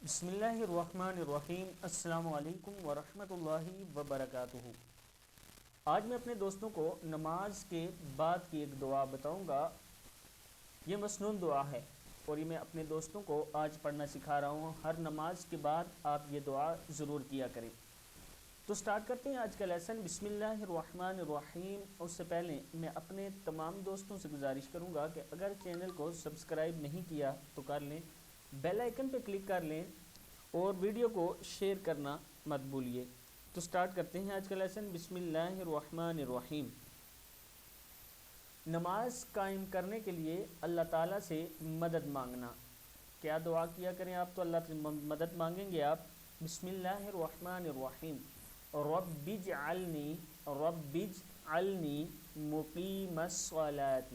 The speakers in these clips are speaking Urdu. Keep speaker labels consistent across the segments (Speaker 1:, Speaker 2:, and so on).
Speaker 1: بسم اللہ الرحمن الرحیم۔ السلام علیکم ورحمۃ اللہ وبرکاتہ۔ آج میں اپنے دوستوں کو نماز کے بعد کی ایک دعا بتاؤں گا۔ یہ مسنون دعا ہے اور یہ میں اپنے دوستوں کو آج پڑھنا سکھا رہا ہوں۔ ہر نماز کے بعد آپ یہ دعا ضرور کیا کریں۔ تو سٹارٹ کرتے ہیں آج کا لیسن۔ بسم اللہ الرحمن الرحیم۔ اس سے پہلے میں اپنے تمام دوستوں سے گزارش کروں گا کہ اگر چینل کو سبسکرائب نہیں کیا تو کر لیں، بیل آئیکن پہ کلک کر لیں اور ویڈیو کو شیئر کرنا مت بھولیے۔ تو سٹارٹ کرتے ہیں آج کا لیسن۔ بسم اللہ الرحمن الرحیم۔ نماز قائم کرنے کے لیے اللہ تعالیٰ سے مدد مانگنا۔ کیا دعا کیا کریں آپ؟ تو اللہ سے مدد مانگیں گے آپ۔ بسم اللہ الرحمن الرحیم۔ رب اجعلنی مقیم الصلاۃ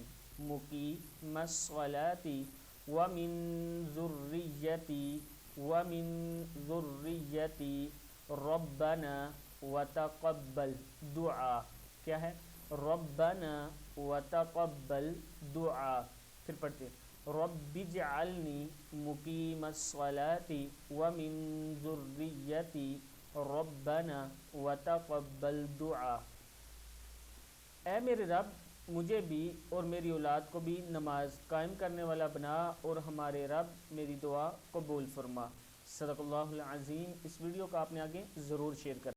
Speaker 1: ومن ذریتی ربنا وتقبل دعا۔ کیا ہے؟ ربنا وتقبل دعا۔ پھر پڑھتے رب اجعلنی مقیم الصلاۃ ومن ذریتی ربنا وتقبل دعا۔ اے میرے رب، مجھے بھی اور میری اولاد کو بھی نماز قائم کرنے والا بنا، اور ہمارے رب میری دعا قبول فرما۔ صدق اللہ العظیم۔ اس ویڈیو کو آپ نے آگے ضرور شیئر کریں۔